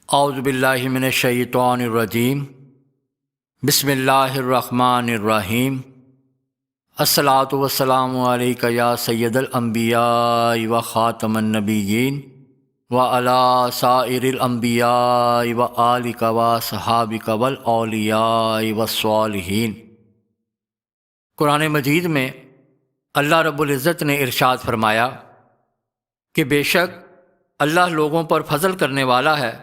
اعوذ باللہ من الشیطان الرجیم بسم اللہ الرحمن الرحیم الصلاۃ والسلام علیک یا سید الانبیاء و خاتم النبیین وعلی سائر الانبیاء و آلک و صحابک والاولیاء والصالحین۔ قرآن مجید میں اللہ رب العزت نے ارشاد فرمایا کہ بے شک اللہ لوگوں پر فضل کرنے والا ہے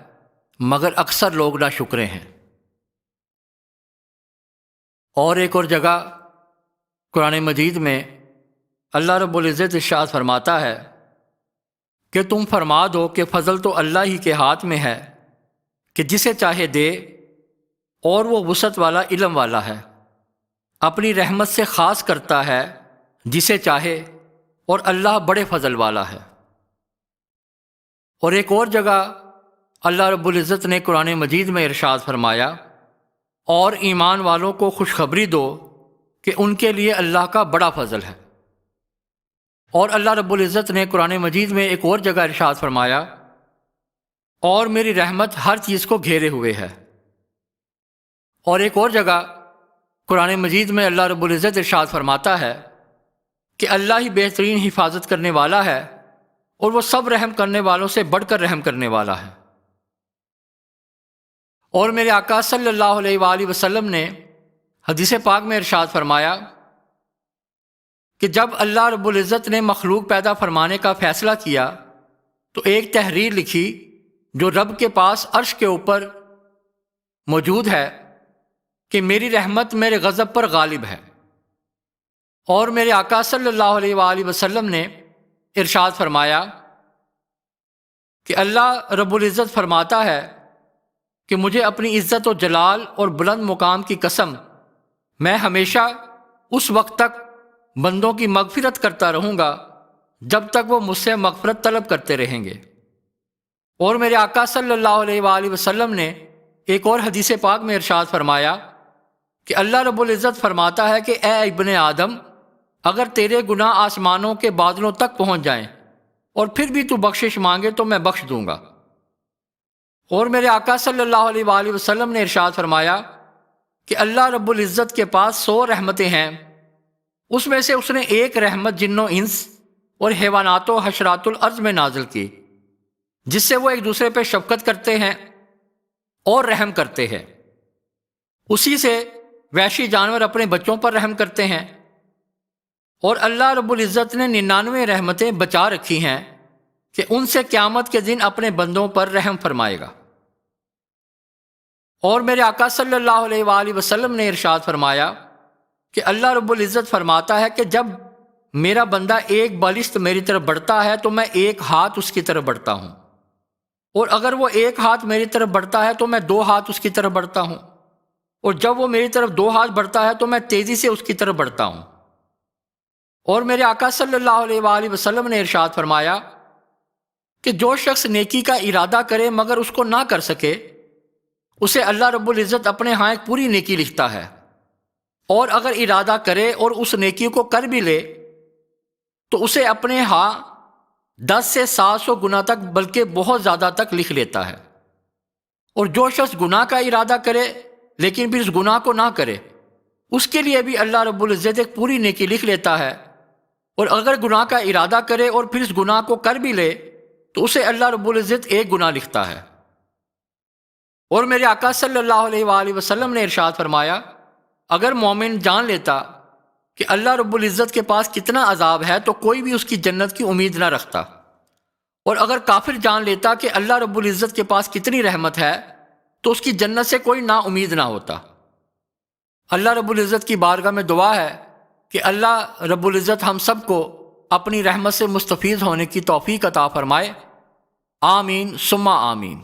مگر اکثر لوگ ناشکرے ہیں۔ اور ایک اور جگہ قرآن مجید میں اللہ رب العزت ارشاد فرماتا ہے کہ تم فرما دو کہ فضل تو اللہ ہی کے ہاتھ میں ہے کہ جسے چاہے دے، اور وہ وسعت والا علم والا ہے، اپنی رحمت سے خاص کرتا ہے جسے چاہے، اور اللہ بڑے فضل والا ہے۔ اور ایک اور جگہ اللہ رب العزت نے قرآن مجید میں ارشاد فرمایا، اور ایمان والوں کو خوشخبری دو کہ ان کے لیے اللہ کا بڑا فضل ہے۔ اور اللہ رب العزت نے قرآن مجید میں ایک اور جگہ ارشاد فرمایا، اور میری رحمت ہر چیز کو گھیرے ہوئے ہے۔ اور ایک اور جگہ قرآن مجید میں اللہ رب العزت ارشاد فرماتا ہے کہ اللہ ہی بہترین حفاظت کرنے والا ہے، اور وہ سب رحم کرنے والوں سے بڑھ کر رحم کرنے والا ہے۔ اور میرے آقا صلی اللہ علیہ وآلہ وسلم نے حدیث پاک میں ارشاد فرمایا کہ جب اللہ رب العزت نے مخلوق پیدا فرمانے کا فیصلہ کیا تو ایک تحریر لکھی جو رب کے پاس عرش کے اوپر موجود ہے کہ میری رحمت میرے غضب پر غالب ہے۔ اور میرے آقا صلی اللہ علیہ وآلہ وسلم نے ارشاد فرمایا کہ اللہ رب العزت فرماتا ہے کہ مجھے اپنی عزت و جلال اور بلند مقام کی قسم، میں ہمیشہ اس وقت تک بندوں کی مغفرت کرتا رہوں گا جب تک وہ مجھ سے مغفرت طلب کرتے رہیں گے۔ اور میرے آقا صلی اللہ علیہ وآلہ وسلم نے ایک اور حدیث پاک میں ارشاد فرمایا کہ اللہ رب العزت فرماتا ہے کہ اے ابن آدم، اگر تیرے گناہ آسمانوں کے بادلوں تک پہنچ جائیں اور پھر بھی تو بخشش مانگے تو میں بخش دوں گا۔ اور میرے آقا صلی اللہ علیہ وآلہ وسلم نے ارشاد فرمایا کہ اللہ رب العزت کے پاس 100 رحمتیں ہیں، اس میں سے اس نے ایک رحمت جن و انس اور حیوانات و حشرات الارض میں نازل کی، جس سے وہ ایک دوسرے پہ شفقت کرتے ہیں اور رحم کرتے ہیں۔ اسی سے وحشی جانور اپنے بچوں پر رحم کرتے ہیں۔ اور اللہ رب العزت نے 99 رحمتیں بچا رکھی ہیں کہ ان سے قیامت کے دن اپنے بندوں پر رحم فرمائے گا۔ اور میرے آقا صلی اللہ علیہ وآلہ وسلم نے ارشاد فرمایا کہ اللہ رب العزت فرماتا ہے کہ جب میرا بندہ ایک بالشت میری طرف بڑھتا ہے تو میں ایک ہاتھ اس کی طرف بڑھتا ہوں، اور اگر وہ ایک ہاتھ میری طرف بڑھتا ہے تو میں 2 ہاتھ اس کی طرف بڑھتا ہوں، اور جب وہ میری طرف 2 ہاتھ بڑھتا ہے تو میں تیزی سے اس کی طرف بڑھتا ہوں۔ اور میرے آقا صلی اللہ علیہ وآلہ وسلم نے ارشاد فرمایا کہ جو شخص نیکی کا ارادہ کرے مگر اس کو نہ کر سکے، اسے اللہ رب العزت اپنے ہاں ایک پوری نیکی لکھتا ہے، اور اگر ارادہ کرے اور اس نیکی کو کر بھی لے تو اسے اپنے ہاں 10 سے 700 گنا تک بلکہ بہت زیادہ تک لکھ لیتا ہے۔ اور جو شخص گناہ کا ارادہ کرے لیکن پھر اس گناہ کو نہ کرے، اس کے لیے بھی اللہ رب العزت ایک پوری نیکی لکھ لیتا ہے، اور اگر گناہ کا ارادہ کرے اور پھر اس گناہ کو کر بھی لے تو اسے اللہ رب العزت ایک گناہ لکھتا ہے۔ اور میرے آقا صلی اللہ علیہ وآلہ وسلم نے ارشاد فرمایا اگر مومن جان لیتا کہ اللہ رب العزت کے پاس کتنا عذاب ہے تو کوئی بھی اس کی جنت کی امید نہ رکھتا، اور اگر کافر جان لیتا کہ اللہ رب العزت کے پاس کتنی رحمت ہے تو اس کی جنت سے کوئی نا امید نہ ہوتا۔ اللہ رب العزت کی بارگاہ میں دعا ہے کہ اللہ رب العزت ہم سب کو اپنی رحمت سے مستفیض ہونے کی توفیق عطا فرمائے۔ آمین ثم آمین۔